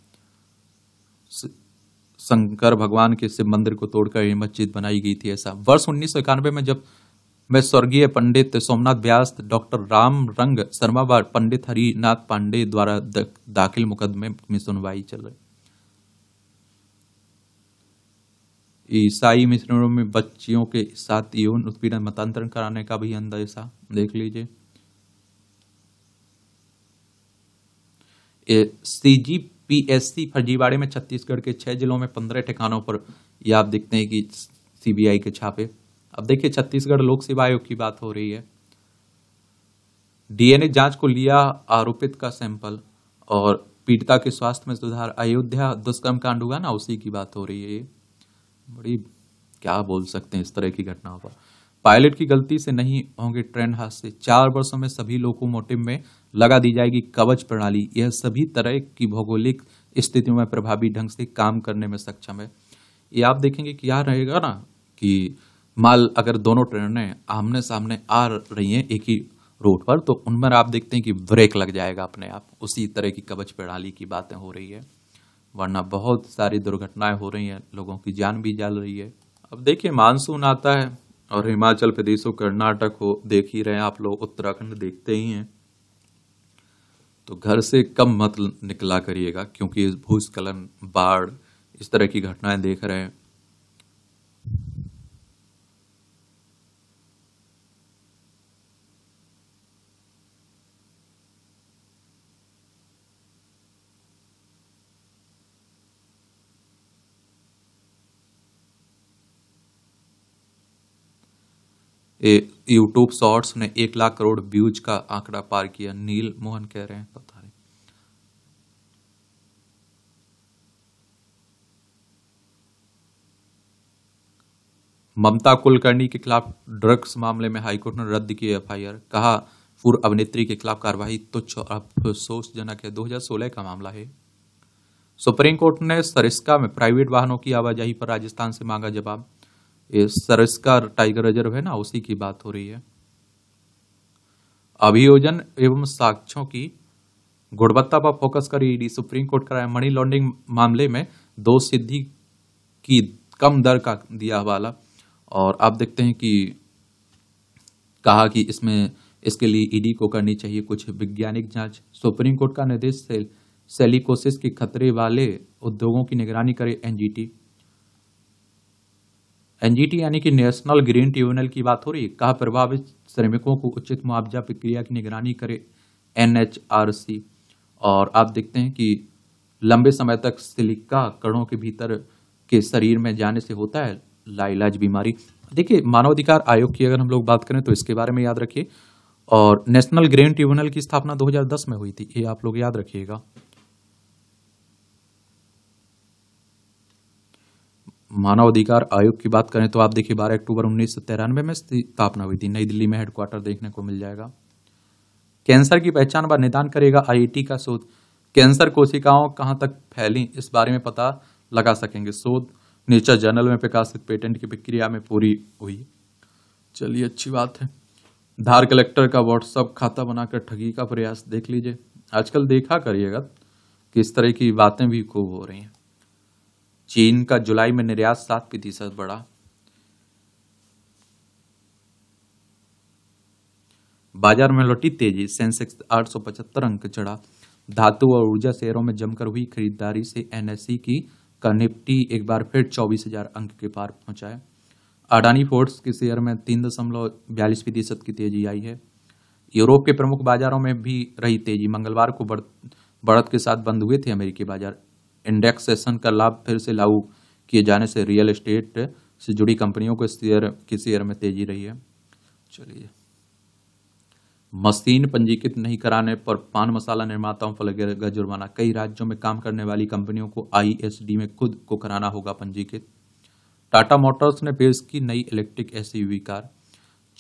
[SPEAKER 1] शंकर भगवान के शिव मंदिर को तोड़कर ये मस्जिद बनाई गई थी। ऐसा वर्ष 1991 में जब मैं स्वर्गीय पंडित सोमनाथ व्यास, डॉक्टर राम रंग शर्मा व पंडित हरिनाथ पांडे द्वारा दाखिल मुकदमे में सुनवाई चल रही। ईसाई मिशनरों में बच्चियों के साथ यौन उत्पीड़न मतांतरण कराने का भी अंदेशा, देख लीजिए। CGPSC फर्जीवाड़े में छत्तीसगढ़ के 6 जिलों में 15 ठिकानों पर ये आप देखते हैं कि CBI के छापे। अब देखिए छत्तीसगढ़ लोक सेवा आयोग की बात हो रही है। DNA जांच को लिया आरोपित का सैंपल और पीड़िता के स्वास्थ्य में सुधार। अयोध्या दुष्कर्म कांड हुआ ना, उसी की बात हो रही है। ये बड़ी क्या बोल सकते हैं इस तरह की घटनाओं पर। पायलट की गलती से नहीं होंगे ट्रेन हादसे। 4 वर्षों में सभी लोकोमोटिव में लगा दी जाएगी कवच प्रणाली। यह सभी तरह की भौगोलिक स्थितियों में प्रभावी ढंग से काम करने में सक्षम है। ये आप देखेंगे कि क्या रहेगा ना कि माल अगर दोनों ट्रेनें आमने सामने आ रही हैं एक ही रोड पर, तो उनमें आप देखते हैं कि ब्रेक लग जाएगा अपने आप। उसी तरह की कवच प्रणाली की बातें हो रही है, वरना बहुत सारी दुर्घटनाएं हो रही हैं, लोगों की जान भी जा रही है। अब देखिए मानसून आता है और हिमाचल प्रदेश हो, कर्नाटक हो, देख ही रहे हैं आप लोग, उत्तराखंड देखते ही हैं, तो घर से कम मत निकला करिएगा, क्योंकि भूस्खलन, बाढ़, इस तरह की घटनाएं देख रहे हैं। यूट्यूब शॉर्ट्स ने 1 लाख करोड़ व्यूज का आंकड़ा पार किया, नील मोहन कह रहे हैं, पता नहीं। ममता कुलकर्णी के खिलाफ ड्रग्स मामले में हाईकोर्ट ने रद्द की FIR। कहा पूर्व अभिनेत्री के खिलाफ कार्रवाई तुच्छ और अफसोसजनक है। 2016 का मामला है। सुप्रीम कोर्ट ने सरिस्का में प्राइवेट वाहनों की आवाजाही पर राजस्थान से मांगा जवाब। ये सरिस्का टाइगर रिजर्व है ना, उसी की बात हो रही है। अभियोजन एवं साक्ष्यों की गुणवत्ता पर फोकस कर ईडी। सुप्रीम कोर्ट कराया मनी लॉन्ड्रिंग मामले में दोष सिद्धि की कम दर का दिया हवाला। और आप देखते हैं कि कहा कि इसके लिए ईडी को करनी चाहिए कुछ वैज्ञानिक जांच। सुप्रीम कोर्ट का निर्देश सेलिकोसिस के खतरे वाले उद्योगों की निगरानी करे NGT। यानी कि नेशनल ग्रीन ट्रिब्यूनल की बात हो रही है। कहा प्रभावित श्रमिकों को उचित मुआवजा प्रक्रिया की निगरानी करे NHRC। और आप देखते हैं कि लंबे समय तक सिलिका कणों के भीतर के शरीर में जाने से होता है लाइलाज बीमारी। देखिए मानवाधिकार आयोग की अगर हम लोग बात करें तो इसके बारे में याद रखिए। और नेशनल ग्रीन ट्रिब्यूनल की स्थापना 2010 में हुई थी, ये आप लोग याद रखिएगा। मानव अधिकार आयोग की बात करें तो आप देखिए 12 अक्टूबर 1993 में स्थापना हुई थी। नई दिल्ली में हेडक्वार्टर देखने को मिल जाएगा। कैंसर की पहचान व निदान करेगा IIT का शोध। कैंसर कोशिकाओं कहां तक फैली इस बारे में पता लगा सकेंगे। शोध नेचर जर्नल में प्रकाशित पेटेंट की प्रक्रिया में पूरी हुई। चलिए अच्छी बात है। धार कलेक्टर का व्हाट्सएप खाता बनाकर ठगी का प्रयास, देख लीजिए। आजकल देखा करिएगा कि इस तरह की बातें भी खूब हो रही हैं। चीन का जुलाई में निर्यात 7% बढ़ा। बाजार में लौटी तेजी, सेंसेक्स 875 अंक चढ़ा। धातु और ऊर्जा शेयरों में जमकर हुई खरीदारी से NSE का निफ्टी एक बार फिर 24,000 अंक के पार पहुंचा है। अडानी पोर्ट्स के शेयर में 3.42% की तेजी आई है। यूरोप के प्रमुख बाजारों में भी रही तेजी। मंगलवार को बढ़त के साथ बंद हुए थे अमेरिकी बाजार। इंडेक्सेशन का लाभ फिर से लागू किए जाने से रियल एस्टेट से जुड़ी कंपनियों के शेयर में तेजी रही है। चलिए, मशीन पंजीकृत नहीं कराने पर पान मसाला निर्माताओं पर लगेगा जुर्माना। कई राज्यों में काम करने वाली कंपनियों को ISD में खुद को कराना होगा पंजीकृत। टाटा मोटर्स ने पेश की नई इलेक्ट्रिक SUV कार।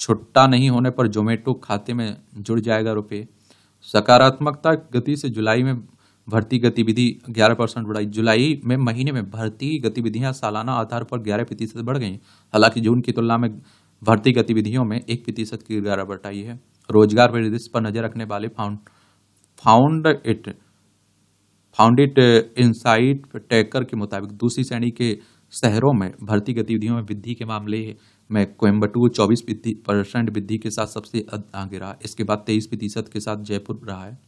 [SPEAKER 1] छुट्टा नहीं होने पर जोमेटो खाते में जुड़ जाएगा रुपए। सकारात्मकता गति से जुलाई में भर्ती गतिविधि 11% बढ़ाई। जुलाई में महीने में भर्ती गतिविधियां सालाना आधार पर 11% बढ़ गई। हालांकि जून की तुलना में भर्ती गतिविधियों में 1% की गिरावट आई है। रोजगार परिदृश्य पर नजर रखने वाले found it founded insight taker के मुताबिक दूसरी श्रेणी के शहरों में भर्ती गतिविधियों में वृद्धि के मामले में कोयम्बटूर 24% वृद्धि के साथ सबसे आगे रहा। इसके बाद 23% के साथ जयपुर रहा है।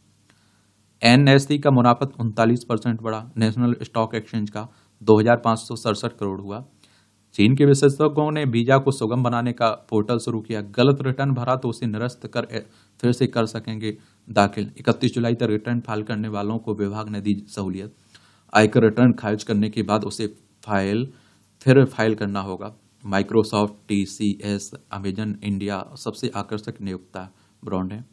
[SPEAKER 1] एनएससी का मुनाफा 39% बढ़ा। नेशनल स्टॉक एक्सचेंज का 2,567 करोड़ हुआ। चीन के विशेषज्ञों ने वीजा को सुगम बनाने का पोर्टल शुरू किया। गलत रिटर्न भरा तो उसे निरस्त कर फिर से कर सकेंगे दाखिल। 31 जुलाई तक रिटर्न फाइल करने वालों को विभाग ने दी सहूलियत। आयकर रिटर्न खारिज करने के बाद उसे फिर फाइल करना होगा। माइक्रोसॉफ्ट, टीसीएस, अमेजन इंडिया सबसे आकर्षक नियोक्ता ब्रांड है।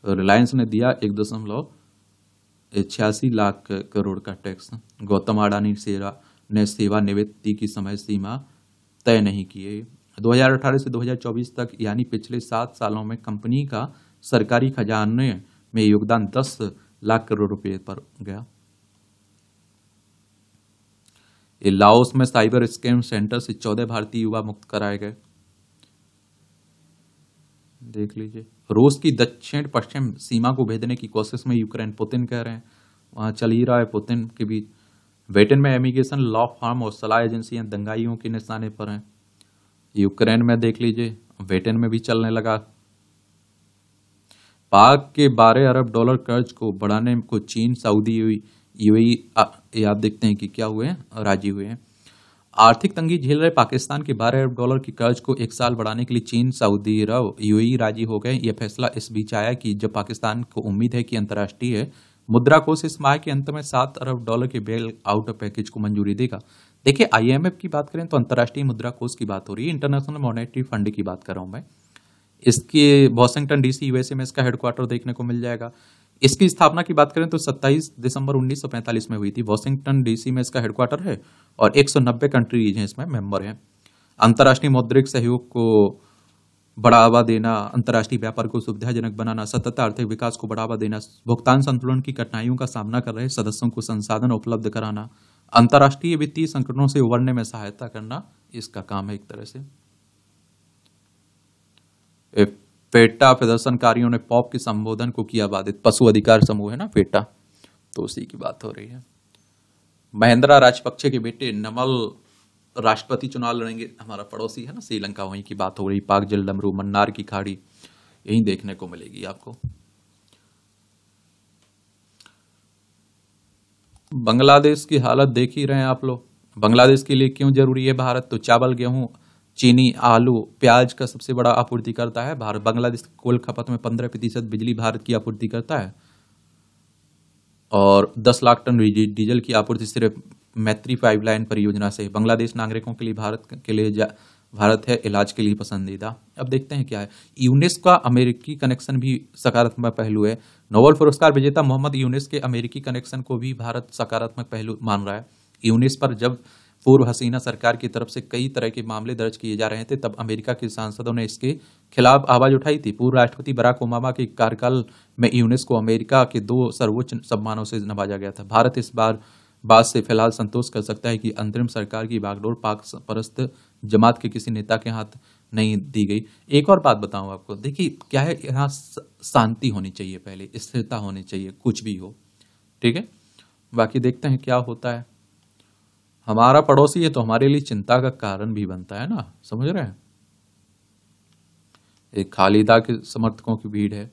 [SPEAKER 1] रिलायंस ने दिया 1.86 लाख करोड़ का टैक्स। गौतम अडानी ने सेवानिवृत्ति की समय सीमा तय नहीं की है। 2018 से 2024 तक यानी पिछले 7 सालों में कंपनी का सरकारी खजाने में योगदान 10 लाख करोड़ रुपए पर गया। लाओस में साइबर स्कैम सेंटर से 14 भारतीय युवा मुक्त कराए गए। देख लीजिए। रूस की दक्षिण पश्चिम सीमा को भेदने की कोशिश में यूक्रेन, पुतिन कह रहे हैं वहां चल ही रहा है पुतिन के बीच। ब्रिटेन में इमिग्रेशन लॉ फर्म और सलाह एजेंसियां दंगाइयों के निशाने पर हैं। यूक्रेन में देख लीजिए, ब्रिटेन में भी चलने लगा। पाक के 12 अरब डॉलर कर्ज को बढ़ाने को चीन, सऊदी, यूएई आप देखते हैं कि क्या हुए हैं, राजी हुए हैं। आर्थिक तंगी झेल रहे पाकिस्तान के 12 अरब डॉलर की कर्ज को 1 साल बढ़ाने के लिए चीन, सऊदी अरब, यूएई राजी हो गए। यह फैसला इस बीच आया कि जब पाकिस्तान को उम्मीद है कि अंतर्राष्ट्रीय मुद्रा कोष इस माह के अंत में 7 अरब डॉलर के बेल आउट पैकेज को मंजूरी देगा। देखिए, आईएमएफ की बात करें तो अंतर्राष्ट्रीय मुद्रा कोष की बात हो रही है, इंटरनेशनल मॉनेटरी फंड की बात कर रहा हूं मैं। इसके वॉशिंगटन डीसी यूएसए में इसका हेडक्वार्टर देखने को मिल जाएगा। इसकी स्थापना की बात करें तो 27 दिसंबर 1945 में हुई थी। वॉशिंगटन डीसी में इसका हेडक्वार्टर है और 190 कंट्रीज हैं इसमें मेंबर हैं। अंतर्राष्ट्रीय मौद्रिक सहयोग को बढ़ावा देना, अंतर्राष्ट्रीय व्यापार को सुविधाजनक बनाना, सतत आर्थिक विकास को बढ़ावा देना, भुगतान संतुलन की कठिनाइयों का सामना कर रहे सदस्यों को संसाधन उपलब्ध कराना, अंतर्राष्ट्रीय वित्तीय संकटों से उबरने में सहायता करना, इसका काम है एक तरह से। फेटा प्रदर्शनकारियों ने पॉप के संबोधन को किया बाधित। पशु अधिकार समूह है ना फेटा, तो उसी की बात हो रही है। महिंद्रा राजपक्षे के बेटे नमल राष्ट्रपति चुनाव लड़ेंगे। हमारा पड़ोसी है ना श्रीलंका, वहीं की बात हो रही। पाक जल डमरू, मन्नार की खाड़ी यही देखने को मिलेगी आपको। बांग्लादेश की हालत देख ही रहे हैं आप लोग। बांग्लादेश के लिए क्यों जरूरी है भारत? तो चावल, गेहूं, चीनी, आलू, प्याज का सबसे बड़ा आपूर्तिकर्ता है भारत। बांग्लादेश की कुल खपत में 15% बिजली भारत की आपूर्ति करता है और 10 लाख टन डीजल की आपूर्ति सिर्फ मैत्री पाइपलाइन परियोजना से। बांग्लादेश नागरिकों के लिए भारत है इलाज के लिए पसंदीदा। अब देखते हैं क्या है। यूनेस्को का अमेरिकी कनेक्शन भी सकारात्मक पहलू है। नोबेल पुरस्कार विजेता मोहम्मद यूनुस के अमेरिकी कनेक्शन को भी भारत सकारात्मक पहलू मान रहा है। यूनुस पर जब पूर्व हसीना सरकार की तरफ से कई तरह के मामले दर्ज किए जा रहे थे, तब अमेरिका के सांसदों ने इसके खिलाफ आवाज उठाई थी। पूर्व राष्ट्रपति बराक ओबामा के कार्यकाल में यूनुस को अमेरिका के 2 सर्वोच्च सम्मानों से नवाजा गया था। भारत इस बात से फिलहाल संतोष कर सकता है कि अंतरिम सरकार की बागडोर पाक परस्त जमात के किसी नेता के हाथ नहीं दी गई। एक और बात बताऊं आपको, देखिए क्या है, यहाँ शांति होनी चाहिए, पहले स्थिरता होनी चाहिए, कुछ भी हो, ठीक है। बाकी देखते हैं क्या होता है। हमारा पड़ोसी है तो हमारे लिए चिंता का कारण भी बनता है ना, समझ रहे हैं। एक खालिदा के समर्थकों की भीड़ है।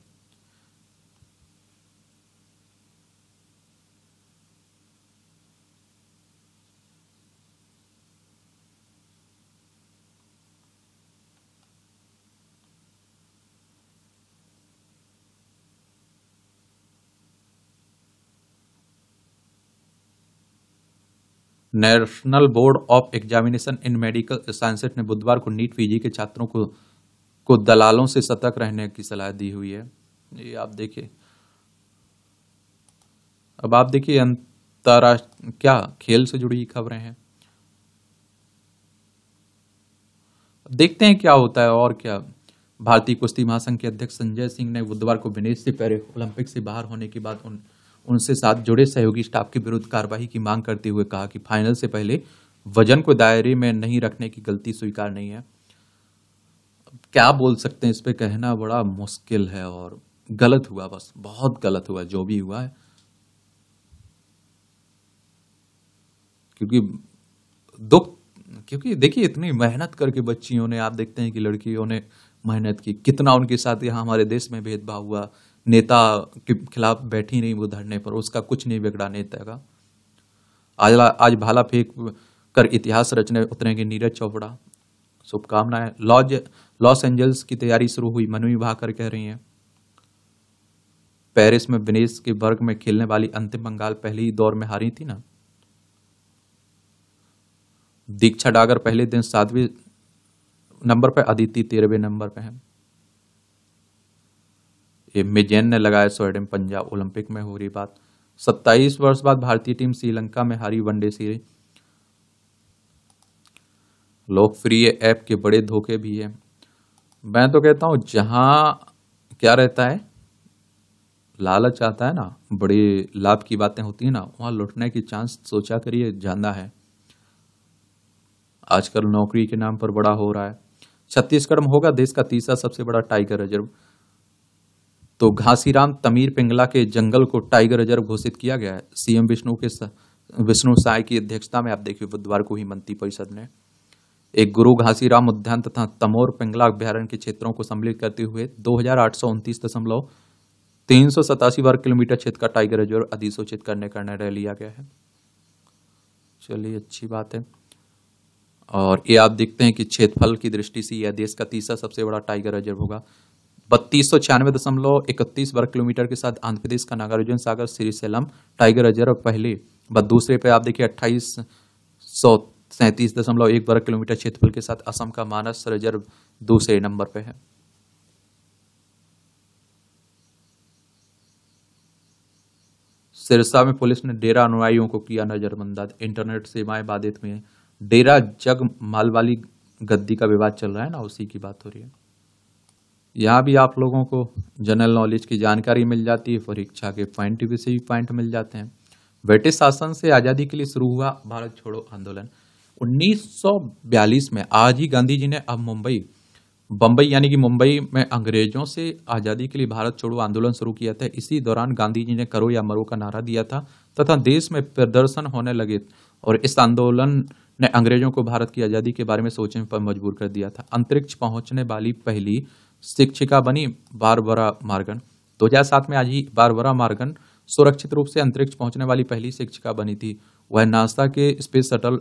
[SPEAKER 1] National board of examination in medical sciences ने बुधवार को नीट पीजी के छात्रों को दलालों से सतर्क रहने की सलाह दी हुई है। ये आप देखिए। अब आप देखिए अंतरराष्ट्रीय क्या खेल से जुड़ी खबरें हैं, देखते हैं क्या होता है। और क्या, भारतीय कुश्ती महासंघ के अध्यक्ष संजय सिंह ने बुधवार को विनेश से पैरे ओलंपिक से बाहर होने के बाद उनसे साथ जुड़े सहयोगी स्टाफ के विरुद्ध कार्रवाई की मांग करते हुए कहा कि फाइनल से पहले वजन को दायरे में नहीं रखने की गलती स्वीकार नहीं है। क्या बोल सकते हैं, इस पे कहना बड़ा मुश्किल है। और गलत हुआ, बस बहुत गलत हुआ जो भी हुआ है। क्योंकि दुख, क्योंकि देखिए इतनी मेहनत करके बच्चियों ने, आप देखते हैं कि लड़कियों ने मेहनत की, कितना उनके साथ यहाँ हमारे देश में भेदभाव हुआ, नेता के खिलाफ बैठी नहीं वो धरने पर, उसका कुछ नहीं बिगड़ा नेता का। आज भाला फेंक कर इतिहास रचने उतरेंगे नीरज चोपड़ा। शुभकामनाएं। लॉस एंजल्स की तैयारी शुरू हुई, मनु भाकर कह रही हैं। पेरिस में विनेश के वर्ग में खेलने वाली अंतिम बंगाल पहले ही दौर में हारी थी ना। दीक्षा डागर पहले दिन 7वें नंबर पे, अदिति 13वें नंबर पे है। ये मेजेन ने लगाया स्वर्णिम पंजा। ओलंपिक में हो रही बात। 27 वर्ष बाद भारतीय टीम श्रीलंका में हारी वनडे सीरीज। लोकप्रिय ऐप के बड़े धोखे भी है। मैं तो कहता हूं जहां क्या रहता है, लालच आता है ना, बड़े लाभ की बातें होती है ना, वहां लुटने की चांस सोचा करिए ज्यादा है। आजकल नौकरी के नाम पर बड़ा हो रहा है। छत्तीसगढ़ में होगा देश का तीसरा सबसे बड़ा टाइगर रिजर्व। तो घासीराम तमीर पिंगला के जंगल को टाइगर रिजर्व घोषित किया गया है। सीएम विष्णु साय की अध्यक्षता में, आप देखिए बुधवार को ही मंत्रिपरिषद ने एक गुरु घासीराम उद्यान तथा तमोर पिंगला अभ्यारण्य के क्षेत्रों को सम्मिलित करते हुए 2829.387 वर्ग किलोमीटर क्षेत्र का टाइगर रिजर्व अधिसूचित करने का निर्णय लिया गया है। चलिए अच्छी बात है। और ये आप देखते हैं कि क्षेत्रफल की दृष्टि से यह देश का तीसरा सबसे बड़ा टाइगर रिजर्व होगा। 3296.31 वर्ग किलोमीटर के साथ आंध्र प्रदेश का नागार्जुन सागर श्रीशैलम टाइगर रिजर्व पहले, व दूसरे पे आप देखिए 2837.1 वर्ग किलोमीटर क्षेत्रफल के साथ असम का मानस रिजर्व दूसरे नंबर पे है। सिरसा में पुलिस ने डेरा अनुयायियों को किया नजरबंद। इंटरनेट सेवाएं बाधित हुई हैं। डेरा जग मालवाली गद्दी का विवाद चल रहा है ना, उसी की बात हो रही है। यहाँ भी आप लोगों को जनरल नॉलेज की जानकारी मिल जाती है, परीक्षा के पॉइंट भी से भी पॉइंट मिल जाते हैं। ब्रिटिश शासन से आजादी के लिए शुरू हुआ भारत छोड़ो आंदोलन 1942 में। आज ही गांधी जी ने अब बम्बई यानी कि मुंबई में अंग्रेजों से आजादी के लिए भारत छोड़ो आंदोलन शुरू किया था। इसी दौरान गांधी जी ने करो या मरो का नारा दिया था तथा देश में प्रदर्शन होने लगे, और इस आंदोलन ने अंग्रेजों को भारत की आजादी के बारे में सोचने पर मजबूर कर दिया था। अंतरिक्ष पहुंचने वाली पहली शिक्षिका बनी बारबरा मॉर्गन। 2007 में आज ही बारबरा मॉर्गन सुरक्षित रूप से अंतरिक्ष पहुंचने वाली पहली शिक्षिका बनी थी। वह नासा के स्पेस शटल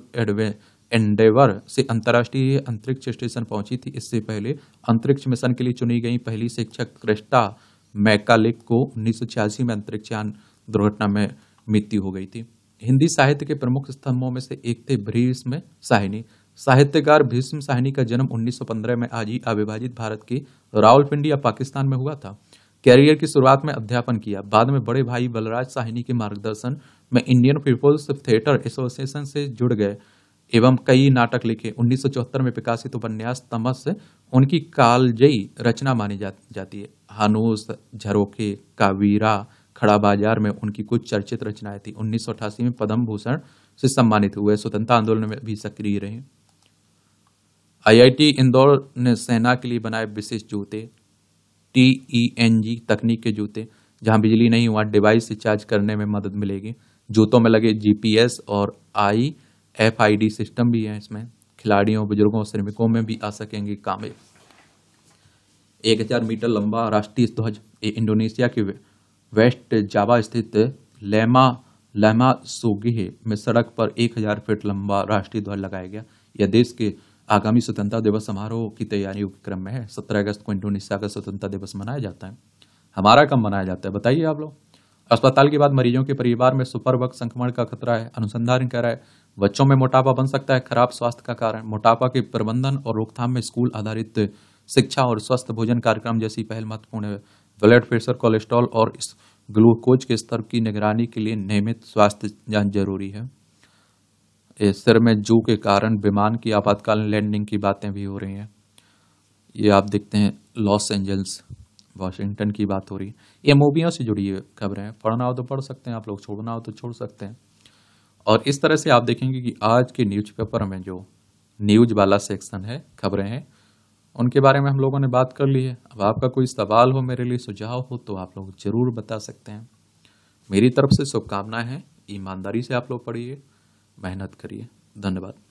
[SPEAKER 1] एंडेवर से अंतर्राष्ट्रीय अंतरिक्ष स्टेशन पहुंची थी। इससे पहले अंतरिक्ष मिशन के लिए चुनी गई पहली शिक्षक क्रिस्टा मैकालेक को 1986 में अंतरिक्ष यान दुर्घटना में मृत्यु हो गई थी। हिंदी साहित्य के प्रमुख स्तंभों में से एक थे भीष्म साहनी। साहित्यकार भीष्म साहनी का जन्म 1915 में आज ही अविभाजित भारत के रावलपिंडी या पाकिस्तान में हुआ था। कैरियर की शुरुआत में अध्यापन किया, बाद में बड़े भाई बलराज साहनी के मार्गदर्शन में इंडियन पीपुल्स थिएटर एसोसिएशन से जुड़ गए एवं कई नाटक लिखे। 1974 में प्रकाशित उपन्यास तमस उनकी कालजयी रचना मानी जाती है। हानूस, झरोखे, कावीरा, खड़ा बाजार में उनकी कुछ चर्चित रचनाएं थी। 1988 में पद्म भूषण से सम्मानित हुए। स्वतंत्रता आंदोलन में भी सक्रिय रहे। आईआईटी इंदौर ने सेना के लिए बनाए विशेष जूते, TENG तकनीक के जूते। जहां बिजली नहीं, वहां डिवाइस से चार्ज करने में मदद मिलेगी। जूतों में लगे GPS और IFID सिस्टम भी है। इसमें खिलाड़ियों, बुजुर्गों और श्रमिकों में भी आ सकेंगे काम। 1000 मीटर लंबा राष्ट्रीय ध्वज इंडोनेशिया के वेस्ट जावा स्थित लेमा सोगिहे में सड़क पर 1000 फीट लंबा राष्ट्रीय ध्वज लगाया गया। यह देश के आगामी स्वतंत्रता दिवस समारोह की तैयारियों के क्रम में है। 17 अगस्त को इंडोनेशिया का स्वतंत्रता दिवस मनाया जाता है। हमारा कब मनाया जाता है बताइए आप लोग। अस्पताल के बाद मरीजों के परिवार में सुपरबग संक्रमण का खतरा है। अनुसंधान कह रहा है बच्चों में मोटापा बन सकता है खराब स्वास्थ्य का कारण। मोटापा के प्रबंधन और रोकथाम में स्कूल आधारित शिक्षा और स्वस्थ भोजन कार्यक्रम जैसी पहल महत्वपूर्ण है। ब्लड प्रेशर, कोलेस्ट्रॉल और ग्लूकोज के स्तर की निगरानी के लिए नियमित स्वास्थ्य जांच जरूरी है। सिर में जू के कारण विमान की आपातकालीन लैंडिंग की बातें भी हो रही हैं। ये आप देखते हैं लॉस एंजल्स वाशिंगटन की बात हो रही है। ये मूवियों से जुड़ी खबरें हैं। पढ़ना हो तो पढ़ सकते हैं आप लोग, छोड़ना हो तो छोड़ सकते हैं। और इस तरह से आप देखेंगे कि आज के न्यूज़पेपर में जो न्यूज वाला सेक्शन है, खबरें हैं, उनके बारे में हम लोगों ने बात कर ली है। अब आपका कोई सवाल हो, मेरे लिए सुझाव हो, तो आप लोग जरूर बता सकते हैं। मेरी तरफ से शुभकामनाएं हैं। ईमानदारी से आप लोग पढ़िए, मेहनत करिए। धन्यवाद।